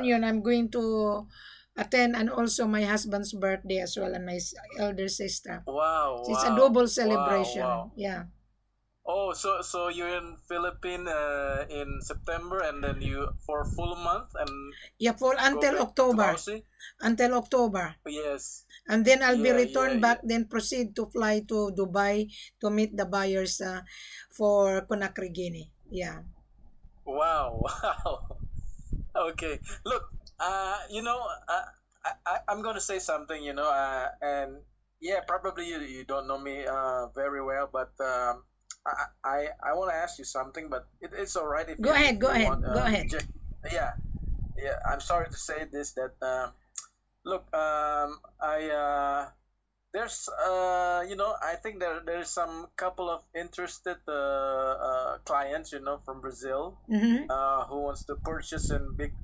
reunion, I'm going to attend, and also my husband's birthday as well, and my elder sister. Wow, So it's a wow, double wow, celebration. wow. Yeah. Oh, so you're in Philippines in September, and then you for a full month and Yeah, for go until back to October. Aussie? Until October. Yes. And then I'll be Yeah, yeah, returned back, yeah. then proceed to fly to Dubai to meet the buyers for Conakry, Guinea. Yeah. Wow, wow. Okay. Look, I'm gonna say something, and yeah, probably you don't know me very well, but I want to ask you something, but it's all right if Go if ahead, go you ahead, want. go ahead. Yeah, yeah. I'm sorry to say this that look, I there's I think there's some couple of interested clients from Brazil Mm-hmm. who wants to purchase in big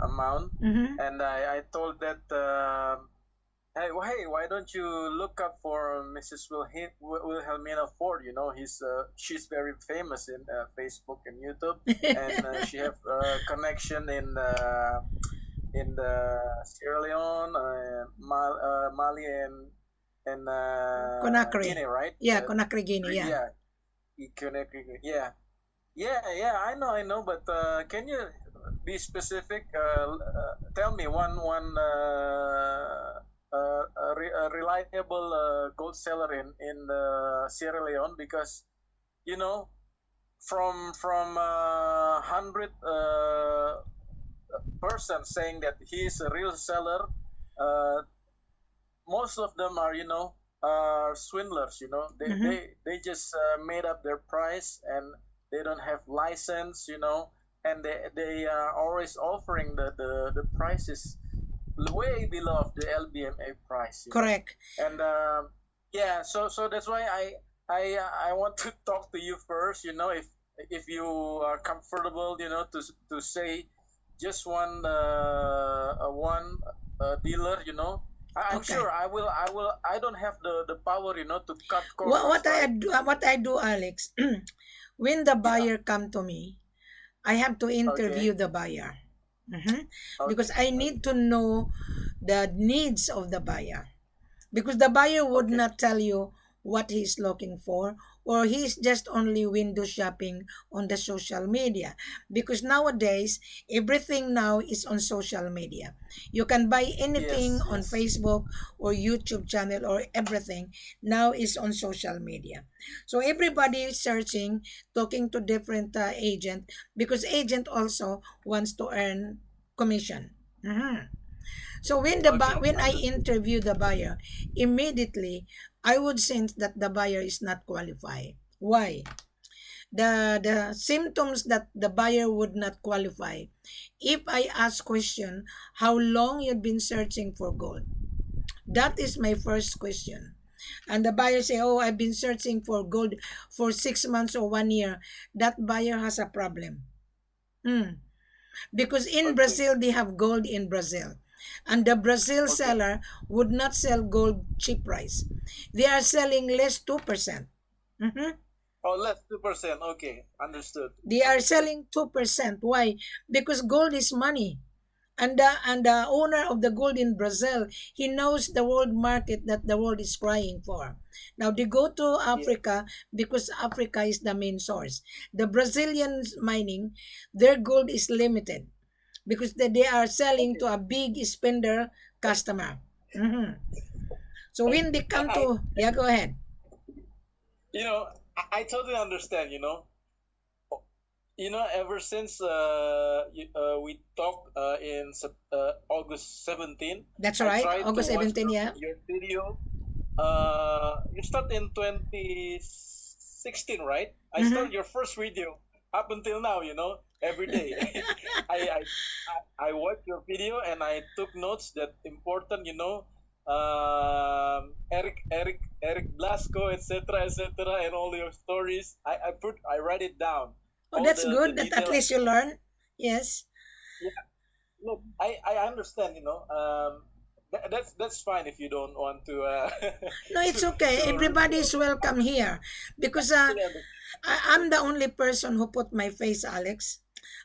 amount, Mm-hmm. and I told that hey, why don't you look up for Mrs. Wilhelmina Ford? She's very famous in Facebook and YouTube, and she have connection in the Sierra Leone, Mali, and Conakry. Guinea, right? Yeah, Conakry, Guinea. Yeah. Yeah, yeah, yeah. I know. But can you be specific? Tell me one a reliable gold seller in Sierra Leone, because you know from 100 person saying that he is a real seller, uh, most of them are are swindlers. They Mm-hmm. they just made up their price, and they don't have license. And they are always offering the prices way below the LBMA price. Correct. And yeah, so that's why I want to talk to you first. If you are comfortable, to say just one dealer. I'm Okay. sure I don't have the power, to cut What corners, right? what I do, Alex, when the Yeah. buyer come to me, I have to interview Okay. the buyer. Mhm. Because Okay. I need to know the needs of the buyer. Because the buyer would Okay. not tell you what he's looking for, or he's just only window shopping on the social media, because nowadays everything now is on social media. You can buy anything Yes. on Yes. Facebook or YouTube channel, or everything now is on social media. So everybody is searching, talking to different agent, because agent also wants to earn commission. Mhm. So Okay. when I Understood. interview the buyer, immediately I would sense that the buyer is not qualified. Why? The symptoms that the buyer would not qualify. If I ask question, how long you've been searching for gold? That is my first question. And the buyer say, "Oh, I've been searching for gold for 6 months or 1 year." That buyer has a problem. Hmm. Because in Okay. Brazil they have gold in Brazil, and the Brazil Okay. seller would not sell gold cheap price. They are selling less 2%. Mhm. Oh, less 2%. Okay. Understood. They are Understood. selling 2%. Why? Because gold is money. And the owner of the gold in Brazil, he knows the world market that the world is crying for. Now they go to Yeah. Africa because Africa is the main source. The Brazilians mining, their gold is limited because they are selling Okay. to a big spender customer. Mhm. So when they come I, to, yeah, go ahead. you know, I totally understand. Ever since we talked in August 17, That's I right. tried to August watch 17, yeah. your video. You start in 2016, right? I Mm-hmm. started your first video up until now. Every day. I, I I watched your video, and I took notes that important. Eric Blasco, etc., and all your stories. I write it down, Oh, all that's the good. That at detail. least you learn. Yes. Yeah, look, I understand. That's fine if you don't want to No, it's okay. to Everybody reveal. is welcome here because Totally understand. I'm the only person who put my face, Alex.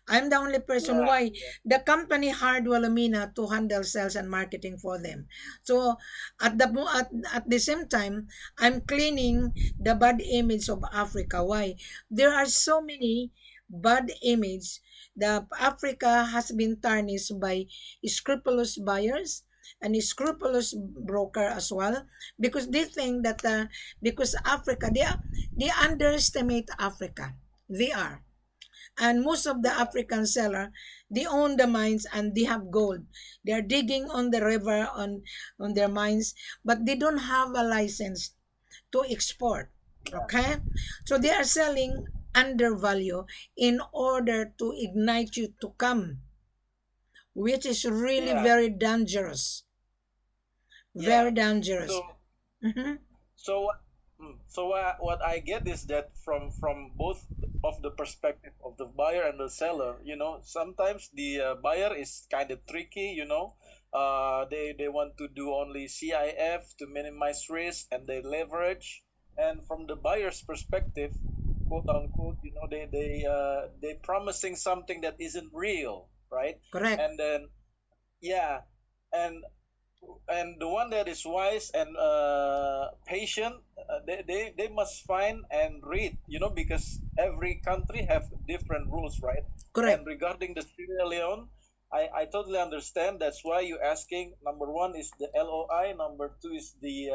I'm the only person. Yeah. Why? The company hired Wilhelmina to handle sales and marketing for them. So at the same time, I'm cleaning the bad image of Africa. Why? There are so many bad image. The Africa has been tarnished by scrupulous buyers and scrupulous broker as well, because they think that because Africa, they underestimate Africa. They are. And most of the Yeah. African seller, they own the mines and they have gold. They are digging on the river on their mines, but they don't have a license to export. Yeah. Okay, so they are selling under value in order to ignite you to come, which is really Yeah. very dangerous. Yeah. Very dangerous. So Mhm. so what I get is that from both of the perspective of the buyer and the seller, sometimes the buyer is kind of tricky, they want to do only CIF to minimize risk and they leverage. And from the buyer's perspective, quote unquote, they promising something that isn't real, right? Correct. And then yeah, and the one that is wise and patient, they must find and read, because every country have different rules, right? And Correct. regarding the Sierra Leone, I totally understand. That's why you asking. Number one is the LOI. Number two is the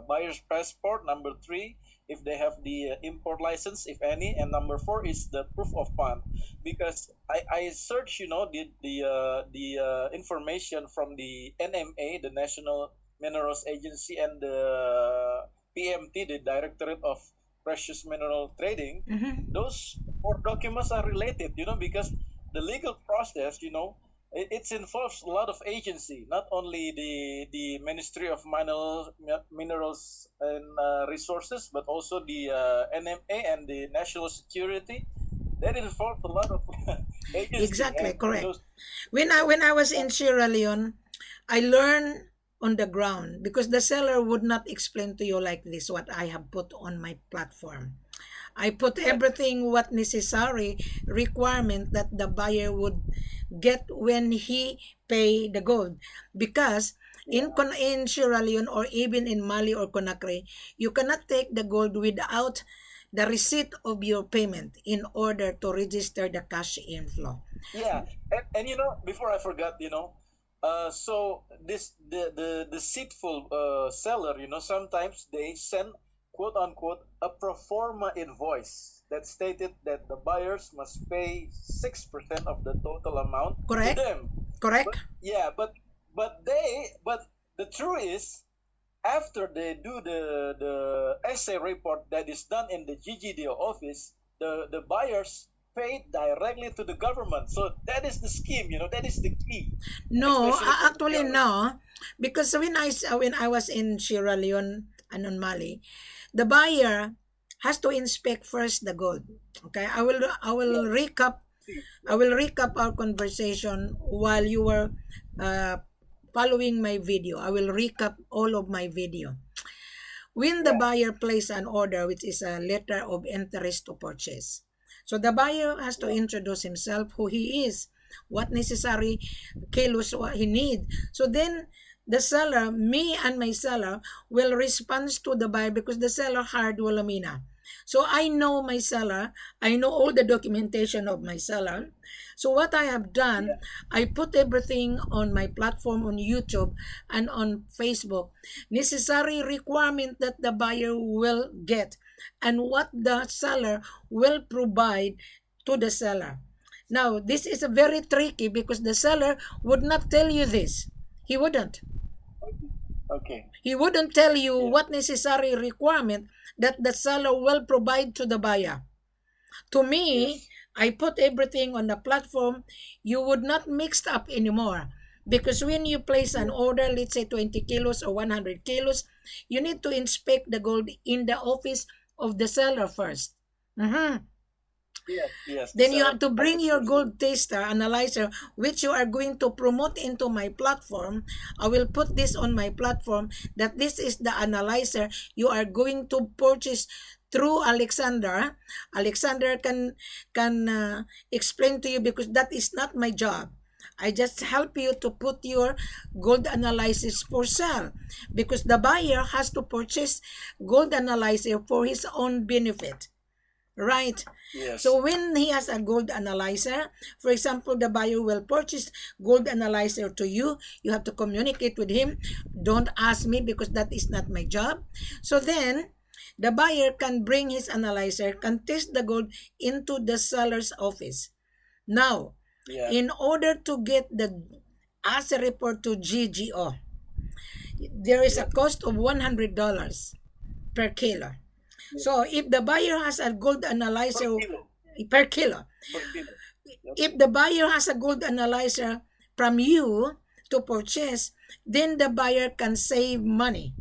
buyer's passport. Number three, if they have the import license, if any. And number four is the proof of fund. Because I search, the information from the NMA, the National Minerals Agency, and the PMT, the Directorate of Precious Mineral Trading. Mhm. Those four documents are related, because the legal process, it involves a lot of agency, not only the Ministry of Minerals and Resources, but also the NMA and the National Security. That involves a lot of agency, Exactly, and correct. those. When I was Yeah, in Sierra Leone, I learned on the ground because the seller would not explain to you like this what I have put on my platform. I put yes, everything what necessary requirement that the buyer would get when he pay the gold, because yeah, in Sierra Leone or even in Mali or Conakry, you cannot take the gold without the receipt of your payment in order to register the cash inflow. yeah, and before I forgot, so this the deceitful seller, sometimes they send, quote unquote, a pro forma invoice that stated that the buyers must pay 6% of the total amount to Correct? them. Correct? But yeah, but the truth is, after they do the essay report that is done in the GGDO office, the buyers paid directly to the government. So that is the scheme, that is the key, No, especially for the actually seller. no, because when I was in Sierra Leone and on Mali, the buyer has to inspect first the gold. Okay, Yes, see, I yeah, will recap our conversation while you were uh, following my video. I will recap all of my video. When the yeah, buyer places an order, which is a letter of interest to purchase, so the buyer has to yeah, introduce himself, who he is, what necessary kilos what he need. So then the seller, me and my seller, will respond to the buyer because the seller hired Wilhelmina. So I know my seller. I know all the documentation of my seller. So what I have done, yeah, I put everything on my platform on YouTube and on Facebook. Necessary requirement that the buyer will get and what the seller will provide to the seller. Now, this is a very tricky because the seller would not tell you this. He wouldn't. okay, okay, He wouldn't tell you yeah, what necessary requirement that the seller will provide to the buyer. To me, yes, I put everything on the platform. You would not mix up anymore. Because when you place an yeah, order, let's say 20 kilos or 100 kilos, you need to inspect the gold in the office of the seller first. Mhm. Yes, yes, Then these you are have to bring your exclusive. gold taster analyzer, which you are going to promote into my platform. I will put this on my platform that this is the analyzer you are going to purchase through Alexander. Alexander can explain to you, because that is not my job. I just help you to put your gold analysis for sale, because the buyer has to purchase gold analyzer for his own benefit. Right. Yes. So when he has a gold analyzer, for example, the buyer will purchase gold analyzer to you. You have to communicate with him. Don't ask me, because that is not my job. So then the buyer can bring his analyzer, can test the gold into the seller's office. Now, Yeah. in order to get the assay report to GGO, there is a Yeah. cost of $100 per kilo. So if the buyer has a gold Per analyzer kilo. per kilo, Per kilo. Yep. if the buyer has a gold analyzer from you to purchase, then the buyer can save money.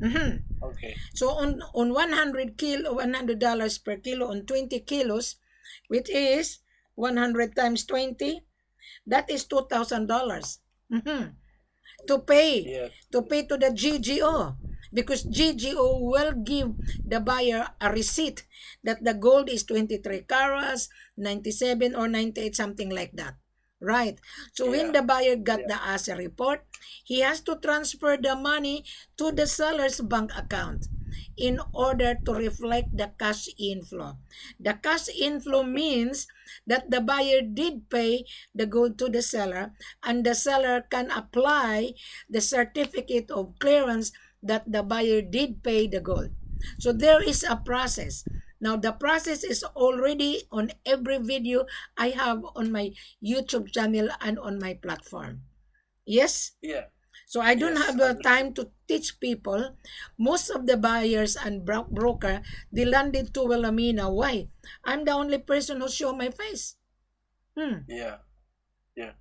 Mhm. Okay. So on 100 kilo, $100 per kilo on 20 kilos, which is 100 times 20, that is $2,000. Mhm. to pay Yes. to pay to the GGO, because GGO will give the buyer a receipt that the gold is 23 carats, 97 or 98, something like that. Right. So when Yeah. the buyer got Yeah. the assay report, he has to transfer the money to the seller's bank account in order to reflect the cash inflow. The cash inflow Okay. means that the buyer did pay the gold to the seller, and the seller can apply the certificate of clearance that the buyer did pay the gold. So there is a process. Now the process is already on every video I have on my YouTube channel and on my platform. Yes? Yeah. So I don't Yes. have the Understood. time to teach people. Most of the buyers and broker, they landed to Wilhelmina. Why? I'm the only person who show my face. Hmm. Yeah. Yeah.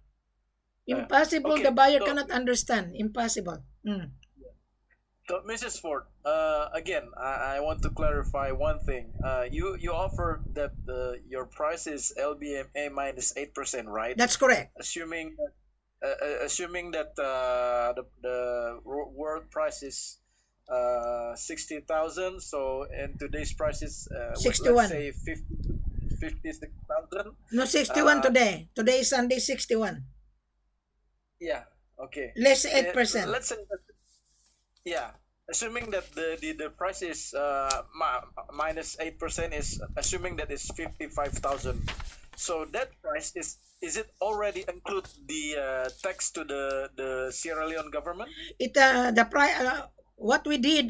Impossible. The Okay. buyer So, cannot understand. Impossible. Hmm. Mrs. Ford, again, I want to clarify one thing. You offer that your price is LBMA minus 8%, right? That's correct. Assuming assuming that world price is 60,000. So in today's prices, let's 61. say 56,000. No, 61 Uh, today. Today is Sunday, 61. yeah. Okay. Less 8%. Let's say that, yeah. Assuming that the price is minus 8% is assuming that it's 55,000. So that price is it already include the tax to the Sierra Leone government? The price, what we did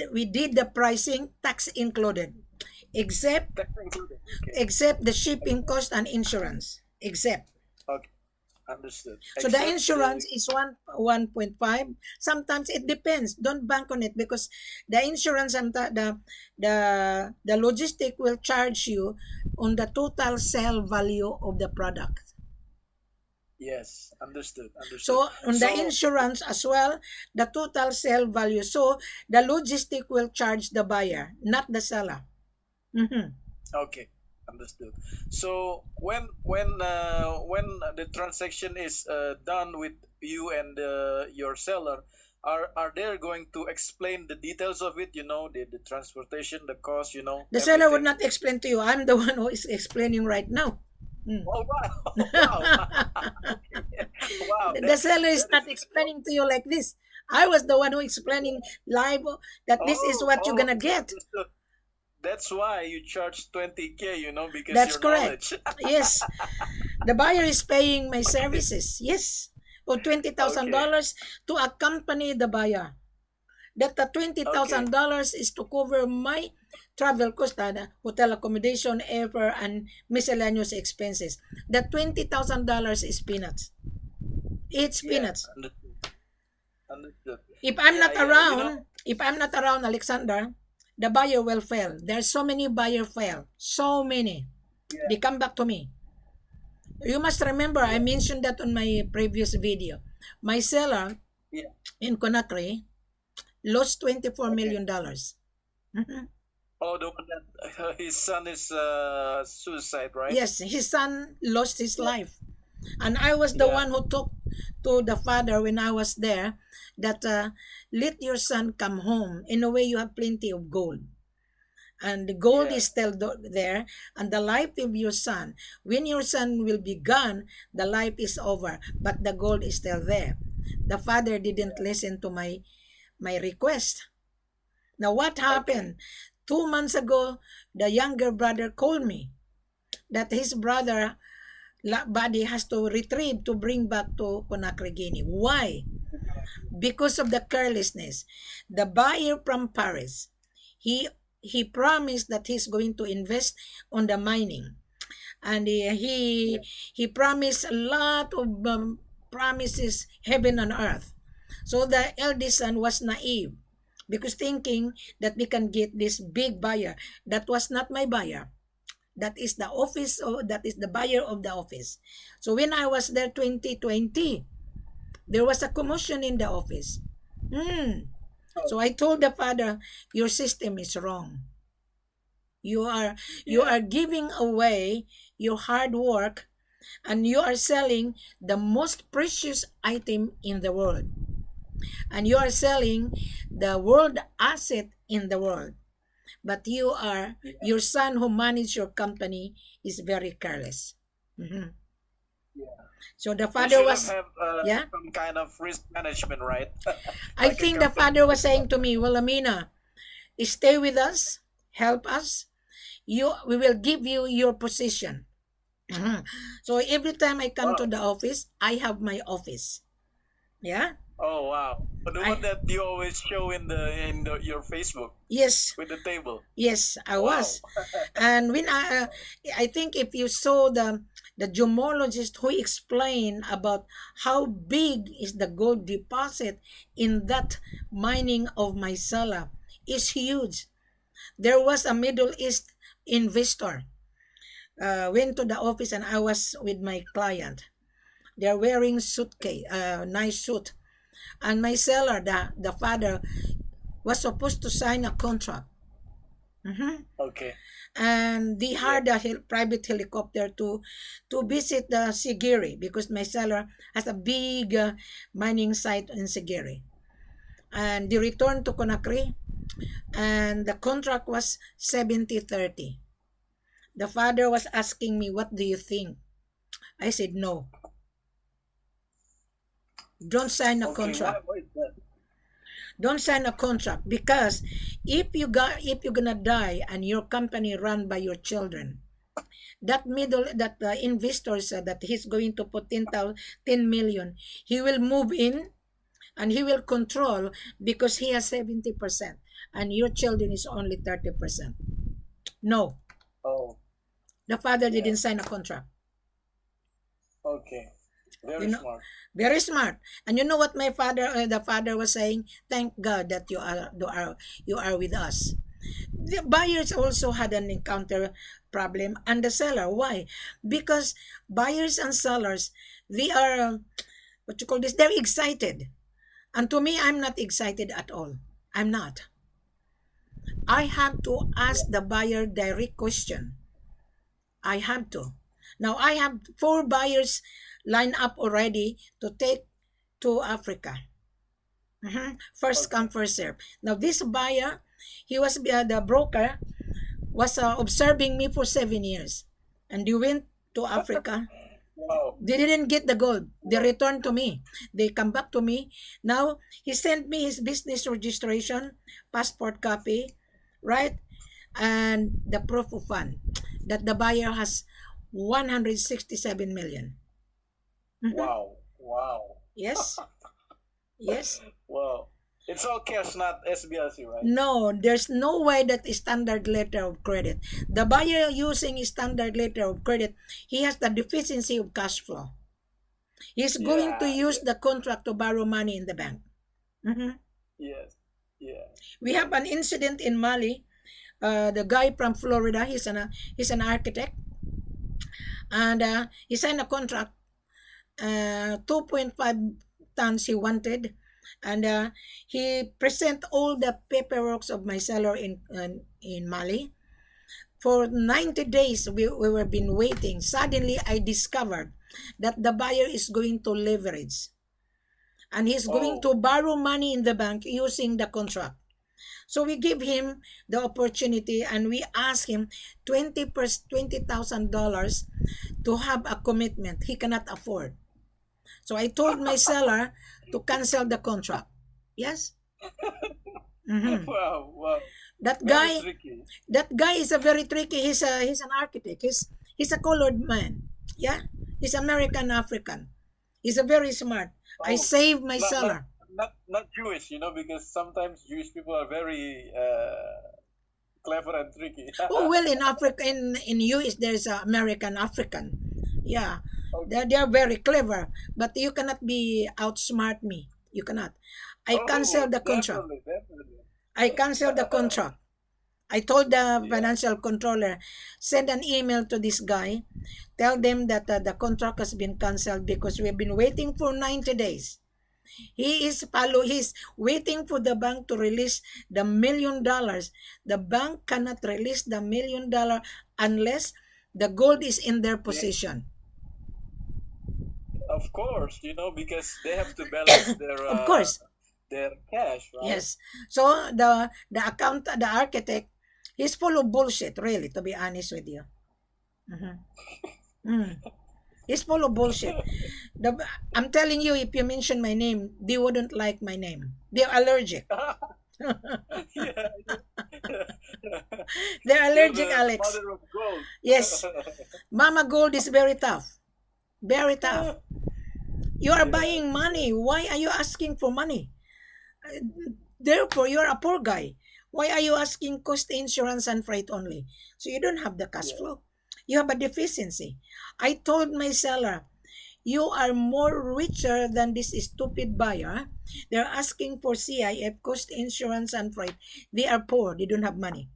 the pricing, tax included, except Tax included. Okay. except the shipping cost and insurance, except. Okay. Understood. So the Except insurance the is 1.5. Sometimes it depends. Don't bank on it, because the insurance and the logistic will charge you on the total sale value of the product. yes. Understood. Understood. So on the So insurance as well, the total sale value. So the logistic will charge the buyer, not the seller. Mhm. okay. Understood. So when the transaction is done with you and your seller, are they going to explain the details of it? You know, the transportation, the cost. You know, The seller would everything. not explain to you. I'm the one who is explaining right now. Mm. Oh wow! Wow! Okay. Wow! The seller is That is not explaining to you like this. I was the one who explaining live that this is what you're gonna get. understood. That's why you charge 20K. You know, because That's your correct. knowledge. Yes, the buyer is paying my services. Yes, or twenty thousand Okay. dollars to accompany the buyer. That the twenty Okay. thousand dollars is to cover my travel cost, hotel accommodation, airfare, and miscellaneous expenses. The $20,000 is peanuts. It's Yeah. peanuts. Understood. Understood. If I'm Yeah. not Yeah. You know. around, if I'm not around, Alexander, the buyer will fail. There's so many buyer fail. So many. Yeah. They come back to me. You must remember, I Yeah. mentioned that on my previous video. My seller Yeah. in Conakry lost $24 Okay. million. Mhm. Oh, the one that his son is suicide, right? Yes, his son lost his Yeah. life. And I was the Yeah. one who talked to the father when I was there that let your son come home. In a way, you have plenty of gold. And the gold is Yes. still there. And the life of your son, when your son will be gone, the life is over. But the gold is still there. The father didn't Yeah. listen to my request. Now, what Okay. happened? 2 months ago, the younger brother called me that his brother body has to retrieve to bring back to Conakry, Guinea. Why? Because of the carelessness. The buyer from Paris, he he promised that he's going to invest on the mining, and Yeah. he promised a lot of promises, heaven and earth. So the eldest son was naive because thinking that we can get this big buyer. That was not my buyer. That is the office, or that is the buyer of the office. So when I was there 2020, there was a commotion in the office. Hmm. Oh, So I told the father, your system is wrong. You are you yeah. are giving away your hard work, and you are selling the most precious item in the world. And you are selling the world asset in the world. But Yeah. your son who manage your company is very careless. Mhm. Yeah. So the They father should have was, have yeah. some kind of risk management, right? I Like a think the company. father was saying to me, well, Amina, stay with us, help us. We will give you your position. Mhm. So every time I come to Wow. the office, I have my office. Yeah. Oh wow. The one I that you always show in your Facebook Yes, with the table. yes, I Wow. was. And when I think if you saw the gemologist who explained about how big is the gold deposit in that mining of Maisala, is huge. There was a Middle East investor went to the office, and I was with my client. They're wearing suitcase, nice suit, and my seller, the father, was supposed to sign a contract. Mhm. Okay. And they Yeah. hired a private helicopter to visit the Sigiri because my seller has a big mining site in Sigiri. And they returned to Conakry, and the contract was 70-30. The father was asking me, what do you think? I said, no, don't sign a Okay. Why? contract. Why is that? Don't sign a contract because if you're gonna die and your company run by your children, that investors that he's going to put 10 million, he will move in and he will control because he has 70% and your children is only 30%. No, Oh, the father yeah. didn't sign a contract. Okay. You Very know, smart. very smart. And you know what the father was saying? Thank God that you are with us. The buyers also had an encounter problem, and the seller. Why? Because buyers and sellers, they are what you call this, they're excited. And to me, I'm not excited at all. I'm not. I have to ask Yeah. the buyer direct question. I have to. Now I have four buyers lined up already to take to Africa. First come, Okay. first serve. Now this buyer, he was the broker, was observing me for 7 years, and they went to Africa. Wow. They didn't get the gold. They Wow. returned to me. They come back to me. Now he sent me his business registration, passport copy, right, and the proof of fund that the buyer has 167 million. Mhm. Wow. Wow. Yes, yes. Wow. It's all cash, not SBLC, right? No, there's no way that is standard letter of credit. The buyer using a standard letter of credit, he has the deficiency of cash flow. He's going to Yeah. use Yeah. the contract to borrow money in the bank. Mhm. Yes. Yeah. We have an incident in Mali. The guy from Florida, he's an architect, and he signed a contract. 2.5 tons he wanted. And he present all the paperwork of my seller in Mali. For 90 days, we were been waiting. Suddenly, I discovered that the buyer is going to leverage. And he's going Oh, to borrow money in the bank using the contract. So we give him the opportunity and we ask him $20,000 to have a commitment he cannot afford. So I told my seller to cancel the contract. Yes. Mhm. wow, wow. That Very guy, tricky. that guy is a very tricky. He's an architect. He's a colored man. Yeah, he's American African. He's a very smart. I Oh, saved my not not seller. not Jewish, because sometimes Jewish people are very clever and tricky. Oh well, in Africa, in US, there's American African. Yeah, Okay. they're very clever, but you cannot be outsmart me. You cannot. I Oh, canceled the contract. definitely, definitely. I canceled the contract. I told the Yeah. financial controller, send an email to this guy, tell them that the contract has been canceled because we've been waiting for 90 days. He's waiting for the bank to release the $1 million. The bank cannot release the $1 million unless the gold is in their Yeah. possession. Of course, because they have to balance Of course, their cash, right? yes. So the architect, he's full of bullshit, really, to be honest with you. Mhm. Mm. He's full of bullshit. The, I'm telling you, if you mention my name, they wouldn't like my name. They're allergic. Yeah. They're You're allergic, the Alex. mother of gold. Yes, Mama Gold is very tough. Very tough. You are Yeah, buying yeah, money. Why are you asking for money? Therefore, you're a poor guy. Why are you asking cost insurance and freight only? So you don't have the cash yeah. flow. You have a deficiency. I told my seller, you are more richer than this stupid buyer. They're asking for CIF, cost insurance and freight. They are poor. They don't have money.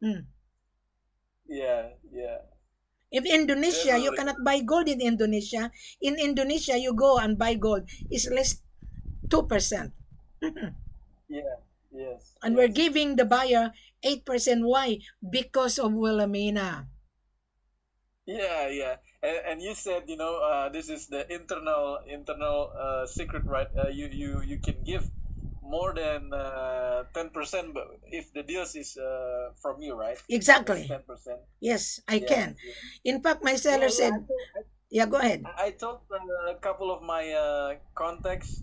Hmm. Yeah, yeah. If Indonesia, you Definitely. cannot buy gold in Indonesia. In Indonesia, you go and buy gold. It's less 2%. Yeah, yes, And we're yes. giving the buyer 8%. Why? Because of Wilhelmina. Yeah, yeah. And you said, this is the internal secret, right? You can give more than 10%, but if the deals is from you, right? That's Exactly. 10%. Yes, I Yeah, can. yeah. In fact, my Yeah, seller yeah. said, yeah, go ahead. I told a couple of my contacts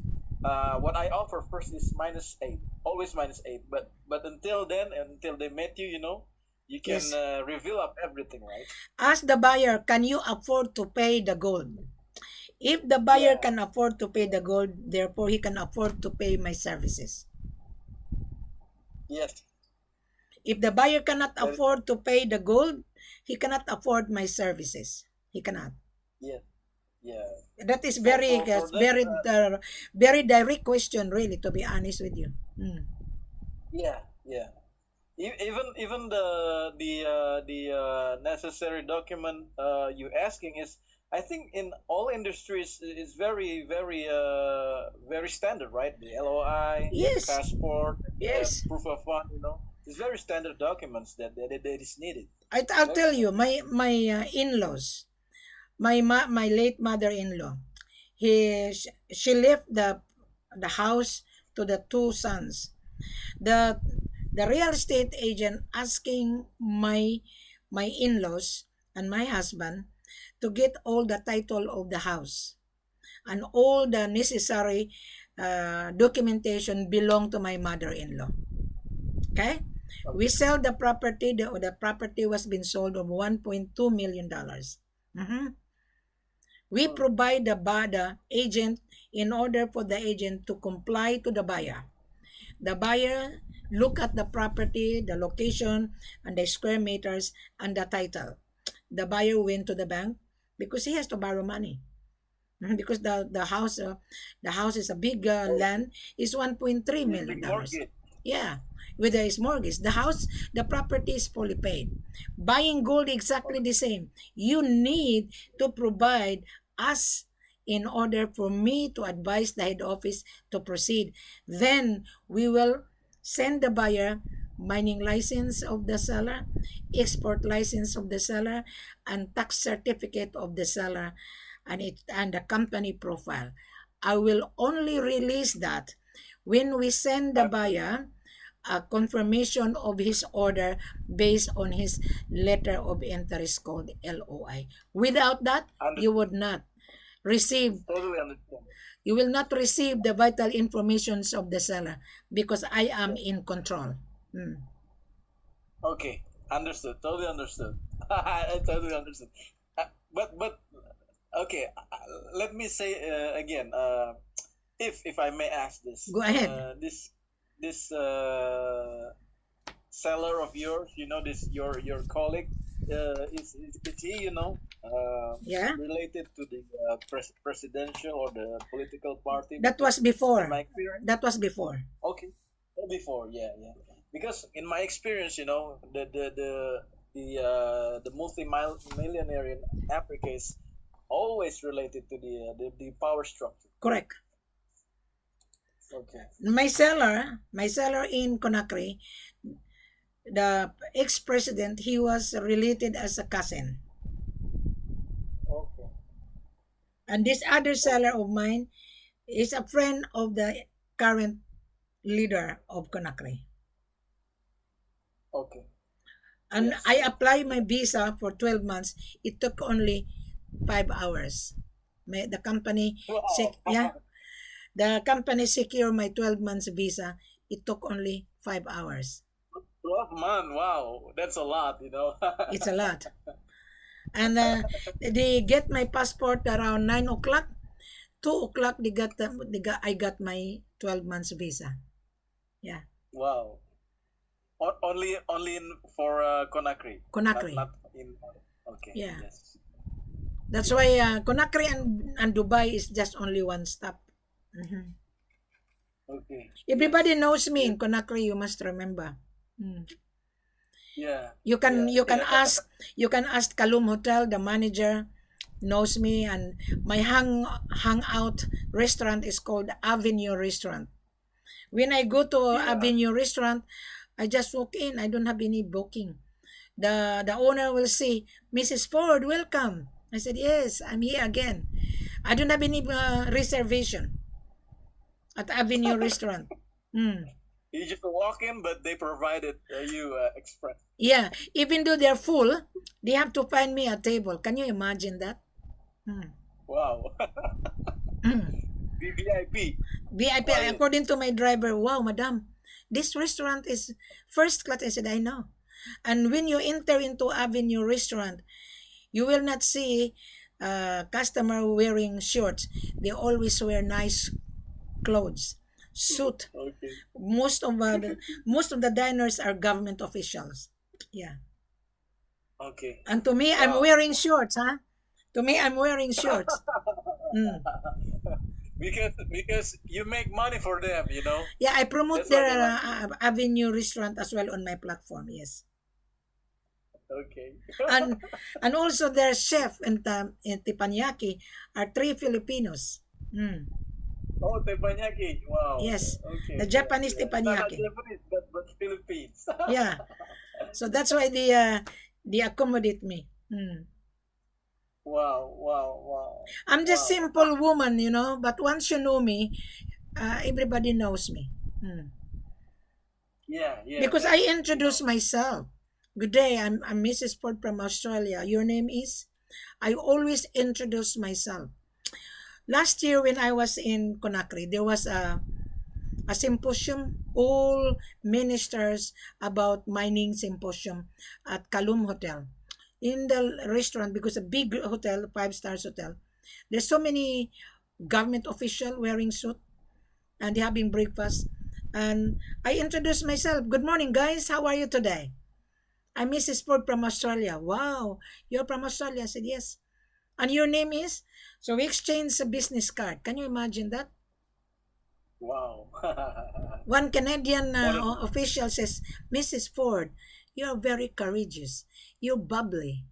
what I offer first is -8, always -8. But until then, until they met you, you can Yes. reveal up everything, right? Ask the buyer, can you afford to pay the gold? If the buyer Yeah. can afford to pay the gold, therefore he can afford to pay my services. Yes. If the buyer cannot That, afford to pay the gold, he cannot afford my services. He cannot. yeah. Yeah. That is For very, for for that. very direct question, really, to be honest with you. Mm. Yeah. Yeah. Even the necessary document you asking is, I think in all industries is very standard, right? The LOI, Yes, passport, yes. proof of fund, it's very standard documents that is needed. I'll Very tell you, standard. my in-laws, my late mother-in-law, she left the house to the two sons. The the real estate agent asking my in-laws and my husband to get all the title of the house and all the necessary documentation belong to my mother-in-law. Okay, we Okay. sell the property. The property was been sold of $1.2 million. Mhm. We Mm. provide the agent in order for the agent to comply to the buyer. The buyer look at the property, the location, and the square meters and the title. The buyer went to the bank because he has to borrow money. Because the house is a big Oh, land, is 1.3 yeah, million big dollars. mortgage. Yeah, with his mortgage, the property is fully paid. Buying gold exactly Okay. the same. You need to provide us in order for me to advise the head office to proceed. Then we will send the buyer mining license of the seller, export license of the seller, and tax certificate of the seller, and the company profile. I will only release that when we send the buyer a confirmation of his order based on his letter of interest called LOI. Without that, you Understood. would not receive Totally understand. you will not receive the vital informations of the seller because I am in control. Hmm. Okay, understood. Totally understood. I totally understood. But okay, let me say again. If I may ask this, Go ahead. this seller of yours, this your colleague, is he Yeah, related to the presidential or the political party? that was Because in before. my experience, That was before. okay, before, yeah, yeah. Because in my experience, the multi-millionaire in Africa is always related to the power structure. Correct. Okay. My seller in Conakry, the ex-president, he was related as a cousin. Okay. And this other seller Okay. of mine is a friend of the current leader of Conakry. Okay. And I Yes. applied my visa for 12 months. It took only 5 hours. The company, Wow. yeah, the company secured my 12 months visa. It took only 5 hours. 12 months. Wow. That's a lot. It's a lot. And they get my passport around 9 o'clock. 2 o'clock I got my 12 months visa. Yeah, Wow. Only for Conakry, not Conakry. not in. Okay. Yeah, Yes. that's why Conakry and Dubai is just only one stop. Mhm. Okay. Everybody Yes. knows me Yes. in Conakry. You must remember. Mm. Yeah. You can Yeah. you can Yeah. ask you can ask Kalum Hotel. The manager knows me, and my hangout restaurant is called Avenue Restaurant. When I go to Yeah. Avenue Restaurant, I just walk in. I don't have any booking. The owner will say, "Mrs. Ford, welcome." I said, "Yes, I'm here again." I don't have any reservation at Avenue Restaurant. Mm. You just walk in, but they provided you express. Yeah, even though they're full, they have to find me a table. Can you imagine that? Mm. Wow. VIP. VIP, Wow. according to my driver, wow, madam, this restaurant is first class. I said, I know. And when you enter into Avenue Restaurant, you will not see customer wearing shorts. They always wear nice clothes, suit. Okay. Most of the diners are government officials. Yeah. Okay. And to me, I'm Wow. wearing shorts, huh? To me, I'm wearing shorts. Mm. Because you make money for them. Yeah, I promote That's why their they like you. Avenue Restaurant as well on my platform. Yes. Okay. and and also their chef in Teppanyaki are three Filipinos. Mm. Oh, teppanyaki. Wow. Yes, the Okay. Yeah. Japanese Yeah. Not teppanyaki. Japanese, but Philippines. Yeah, so that's why they accommodate me. Mm. Wow. Wow. Wow. I'm just Wow. simple woman, but once you know me, everybody knows me. Mm. Yeah. Yeah. Because I That's introduce myself. Good day, I'm Mrs. Ford from Australia. Your name is? I always introduce myself. Last year when I was in Conakry, there was a symposium, all ministers about mining symposium at Kalum Hotel. In the restaurant, because a big hotel, 5 stars hotel, there's so many government official wearing suit and they having breakfast. And I introduced myself. Good morning, guys. How are you today? I'm Mrs. Ford from Australia. Wow, you're from Australia? I said, yes. And your name is? So we exchanged a business card. Can you imagine that? wow. One Canadian What a official says, Mrs. Ford, you're very courageous. You're bubbly.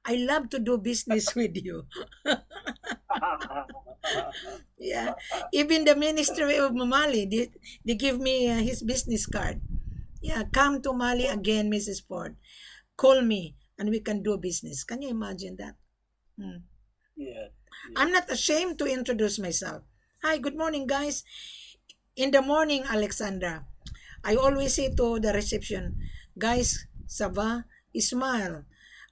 I love to do business with you. Yeah. Even the Ministry of Mali, they give me his business card. Yeah, come to Mali again, Mrs. Ford. Call me and we can do business. Can you imagine that? Hmm. Yeah, I'm yeah, not ashamed to introduce myself. Hi, good morning, guys. In the morning, Alexandra, I always say to the reception, guys, Sava, smile.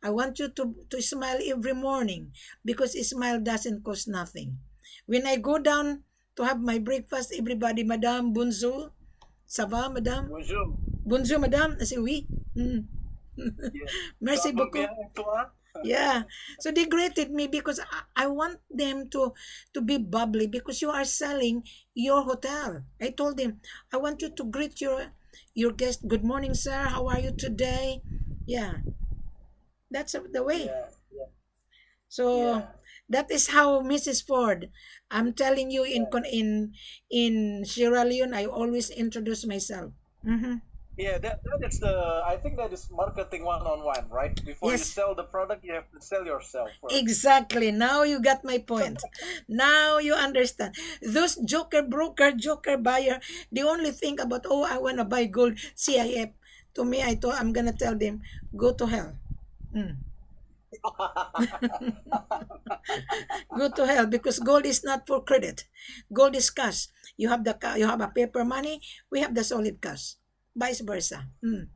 I want you to smile every morning because smile doesn't cost nothing. When I go down to have my breakfast, everybody, Madame, bonjour, Sava, Madame, bonjour. bonjour, Madame. I say, oui. Mm. Yeah, ça Merci va beaucoup. bien et toi? Yeah. So they greeted me because I want them to be bubbly because you are selling your hotel. I told them, I want you to greet your guest. Good morning, sir. How are you today? Yeah, that's the way. Yeah, yeah, So yeah, that is how Mrs. Ford. I'm telling you yeah. in Sierra Leone, I always introduce myself. Mm-hmm. Yeah, that is I think that is marketing one-on-one, right? Before you Yes. sell the product, you have to sell yourself first. Exactly. Now you got my point. Now you understand. Those joker broker, joker buyer, they only think about, oh, I want to buy gold, CIF. To me, I'm going to tell them, go to hell. Mm. Go to hell because gold is not for credit. Gold is cash. You have a paper money, we have the solid cash. Vice versa. Mm.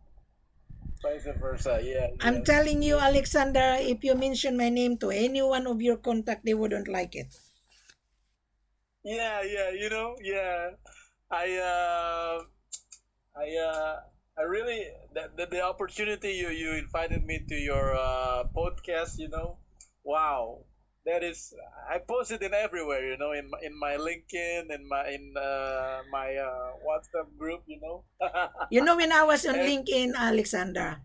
Vice versa. Yeah, I'm yes, telling you, yes. Alexander, if you mention my name to any one of your contact, they wouldn't like it. Yeah, yeah, yeah. I uh I I really the opportunity you invited me to your podcast, wow. That is I post it in everywhere, in my LinkedIn, in my WhatsApp group. You know, when I was on And LinkedIn, Alexander,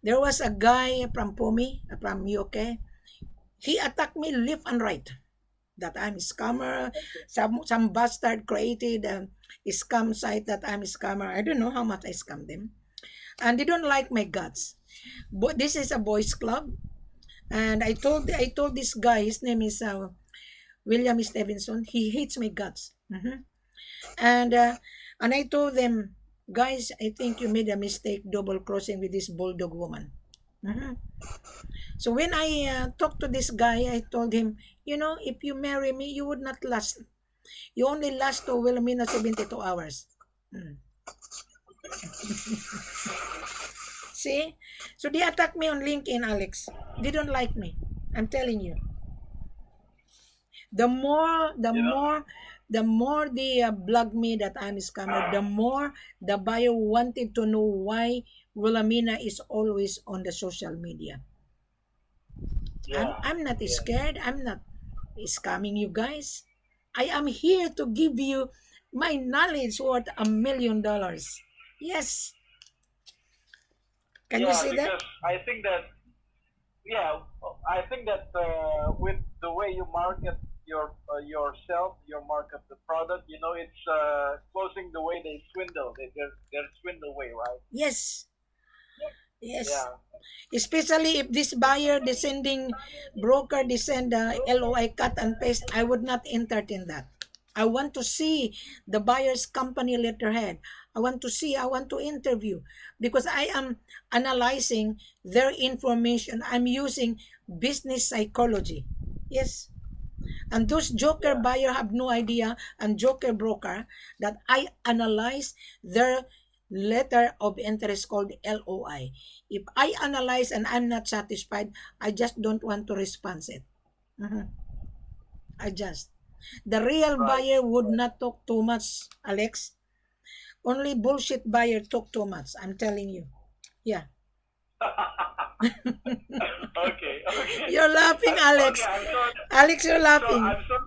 there was a guy from PUMI, from UK. He attacked me left and right. That I'm a scammer. Some bastard created a scam site that I'm a scammer. I don't know how much I scammed them. And they don't like my guts. But this is a boys club. And I told this guy, his name is William Stevenson. He hates my guts. Mhm. And uh, and I told them, guys, I think you made a mistake double crossing with this bulldog woman. Mhm. So when I talked to this guy, I told him, if you marry me, you would not last. You only last to Wilhelmina 72 hours. Mm. See? So they attack me on LinkedIn, Alex. They don't like me. I'm telling you. The more, the you know, more, the more they blog me that I'm a scammer, the more the buyer wanted to know why Wilhelmina is always on the social media. I'm, yeah, I'm not yeah. scared. I'm not scamming you guys. I am here to give you my knowledge worth $1 million. Yes. Can you Yeah, see that? because yeah, I think that with the way you market yourself, you market the product, it's closing the way they swindle. They're swindle way, right? Yes. Yes. Yeah, Especially if this buyer, the sending broker, they send LOI cut and paste, I would not entertain that. I want to see the buyer's company letterhead. I want to interview because I am analyzing their information. I'm using business psychology. Yes. And those joker yeah, buyer have no idea and joker broker that I analyze their letter of interest called LOI. If I analyze and I'm not satisfied, I just don't want to respond it. Mhm. I just. The real right. buyer would not talk too much, Alex. Only bullshit buyer talk too much. I'm telling you. Yeah. Okay, okay, You're laughing, okay. Alex. I'm sorry. Alex, you're So laughing. I'm sorry.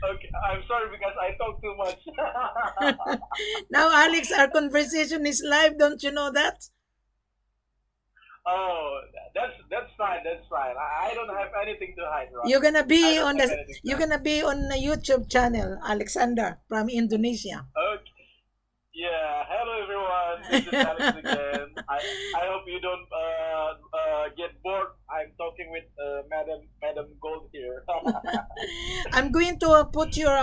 Okay, I'm sorry because I talk too much. Now, Alex, our conversation is live. Don't you know that? Oh, that's fine. That's fine. I don't have anything to hide, right? You're gonna I be don't on have the anything to you're hide. gonna be on the YouTube channel, Alexander from Indonesia. Okay. Yeah. Hello, everyone. This is Alex again. I hope you don't get bored. I'm talking with Madam Gold here. I'm going to put your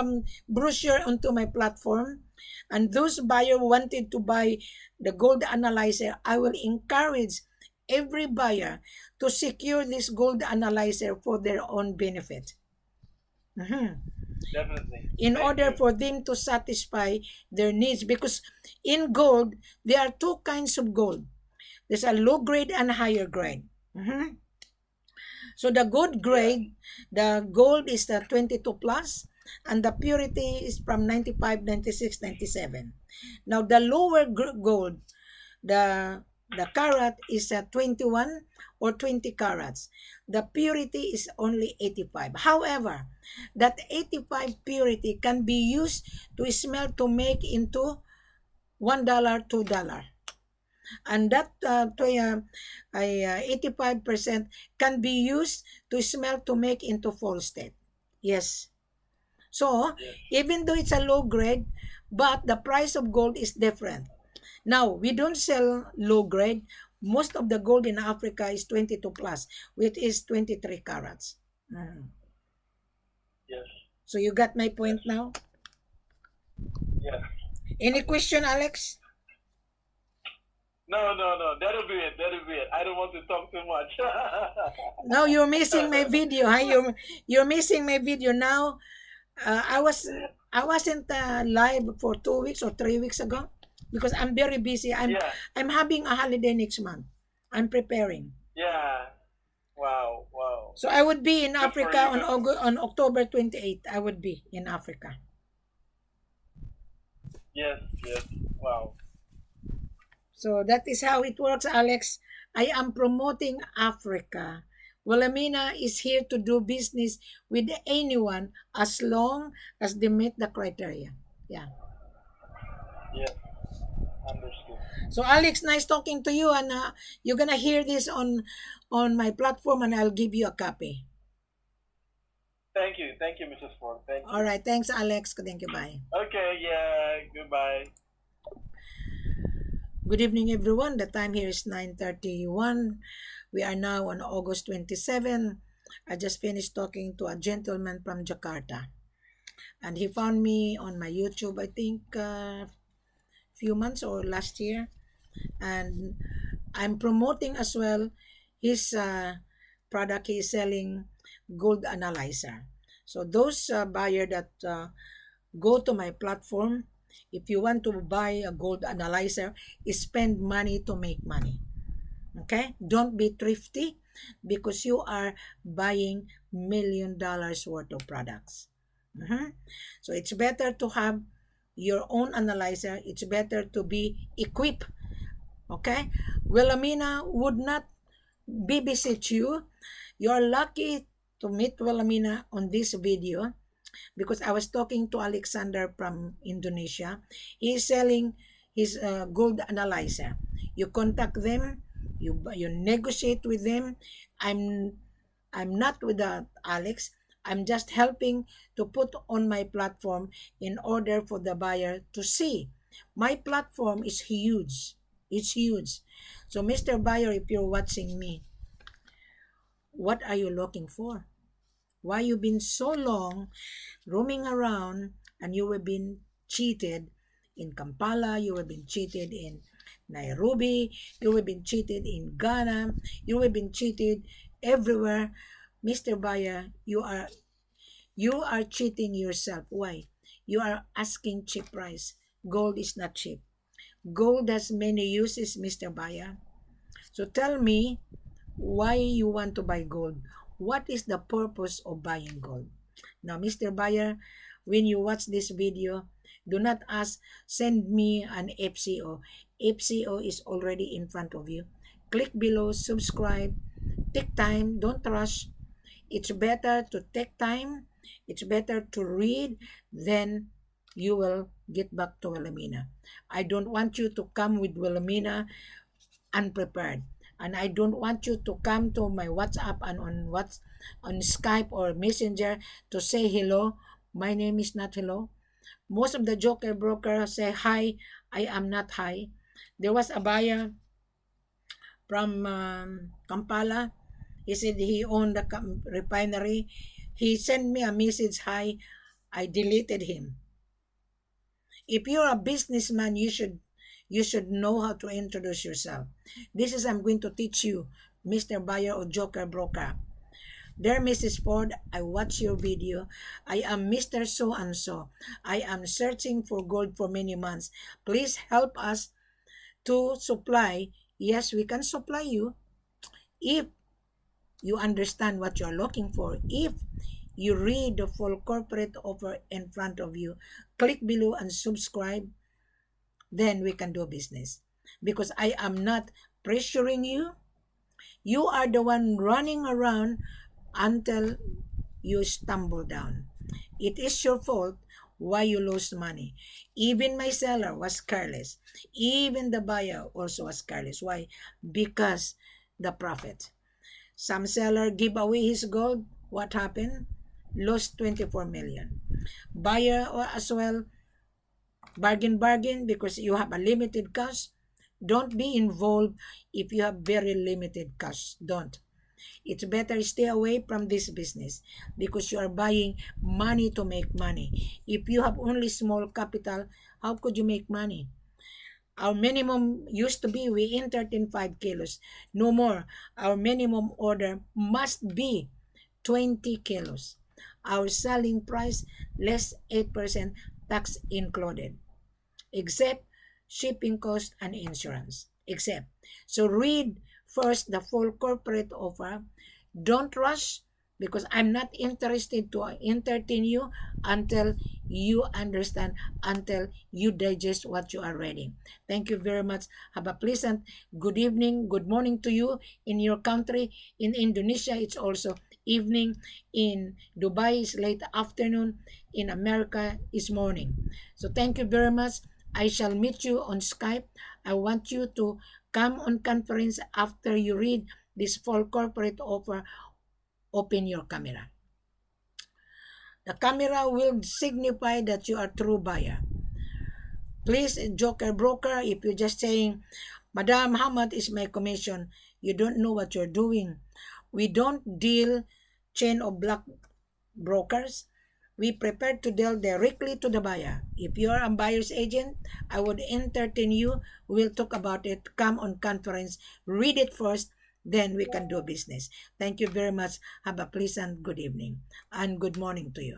brochure onto my platform, and those buyer wanted to buy the gold analyzer. I will encourage every buyer to secure this gold analyzer for their own benefit. Mhm. Definitely. In Thank order you. for them to satisfy their needs, because in gold there are two kinds of gold. There's a low grade and higher grade. Mhm. So the good Yeah. grade, the gold is the 22 plus, and the purity is from 95, 96, 97. Now the lower gold, the carat is 21 or 20 carats. The purity is only 85. However, that 85 purity can be used to smelt to make into $1, $2. And that 85% can be used to smelt to make into false state. Yes. So, Yes. even though it's a low grade, but the price of gold is different. Now, we don't sell low grade. Most of the gold in Africa is 22 plus, which is 23 carats. Mhm. Yes. So, you got my Yes. point now? Yes. Any question, Understood. Alex? No, no, no. That'll be it. That'll be it. I don't want to talk too much. Now you're missing my video. Huh? You're missing my video now. I wasn't live for 2 weeks or 3 weeks ago because I'm very busy. Yeah. I'm having a holiday next month. I'm preparing. Yeah. Wow. Wow. So I would be in Good for Africa you. on Good for. August, on October 28th. I would be in Africa. Yes. Yes. Wow. So that is how it works, Alex. I am promoting Africa. Wilhelmina is here to do business with anyone as long as they meet the criteria. Yeah. Yes. Understood. So Alex, nice talking to you, and you're gonna hear this on my platform, and I'll give you a copy. Thank you. Thank you, Mrs. Ford. Thank All you. right. Thanks, Alex. Thank you. Bye. Okay. Yeah. Goodbye. Good evening, everyone. The time here is 9:31. We are now on August 27. I just finished talking to a gentleman from Jakarta, and he found me on my YouTube, I think, few months or last year, and I'm promoting as well his product. He is selling gold analyzer. So those buyer that go to my platform, if you want to buy a gold analyzer, spend money to make money. Okay, don't be thrifty because you are buying $1 million worth of products. Mhm. So it's better to have your own analyzer. It's better to be equipped. Okay, Wilhelmina would not babysit you. You're lucky to meet Wilhelmina on this video because I was talking to Alexander from Indonesia. He is selling his gold analyzer. You contact them, you negotiate with them. I'm I'm not with Alex. I'm just helping to put on my platform in order for the buyer to see. My platform is huge. It's huge. So, Mr. Buyer, if you're watching me, what are you looking for? Why you been so long roaming around and you have been cheated in Kampala, you have been cheated in Nairobi, you have been cheated in Ghana, you have been cheated everywhere. Mr. Buyer, you are cheating yourself. Why? You are asking cheap price. Gold is not cheap. Gold has many uses, Mr. Buyer. So tell me why you want to buy gold. What is the purpose of buying gold? Now, Mr. Buyer, when you watch this video, do not ask, send me an FCO. FCO is already in front of you. Click below, subscribe, take time, don't rush. It's better to take time, it's better to read, then you will get back to Wilhelmina. I don't want you to come with Wilhelmina unprepared. And I don't want you to come to my WhatsApp and on Skype or Messenger to say hello. My name is not hello. Most of the joker broker say hi. I am not hi. There was a buyer from Kampala. He said he owned the refinery. He sent me a message, hi. I deleted him. If you're a businessman, you should know how to introduce yourself. This is I'm going to teach you, Mr. Buyer or Joker Broker. Dear Mrs. Ford, I watch your video. I am Mr. So and so. I am searching for gold for many months. Please help us to supply. Yes, we can supply you if you understand what you're looking for. If you read the full corporate offer in front of you, click below and subscribe, then we can do business. Because I am not pressuring you. You are the one running around until you stumble down. It is your fault why you lose money. Even my seller was careless. Even the buyer also was careless. Why? Because the profit. Some seller give away his gold. What happened? Lost 24 million. Buyer as well, bargain because you have a limited cash. Don't be involved if you have very limited cash. Don't. It's better stay away from this business because you are buying money to make money. If you have only small capital, how could you make money? Our minimum used to be we entered in 5 kilos. No more. Our minimum order must be 20 kilos. Our selling price less 8% tax included, except shipping cost and insurance. Except. So read first the full corporate offer. Don't rush because I'm not interested to entertain you until you understand, until you digest what you are reading. Thank you very much. Have a pleasant good evening, good morning to you in your country. In Indonesia, it's also evening. In Dubai, it's late afternoon. In America, it's morning. So thank you very much. I shall meet you on Skype. I want you to come on conference after you read this full corporate offer. Open your camera. The camera will signify that you are true buyer. Please, Joker Broker, if you're just saying, Madam, how much is my commission? You don't know what you're doing. We don't deal chain of black brokers. We prepare to deal directly to the buyer. If you are a buyer's agent, I would entertain you. We'll talk about it. Come on conference. Read it first. Then we can do business. Thank you very much. Have a pleasant good evening and good morning to you.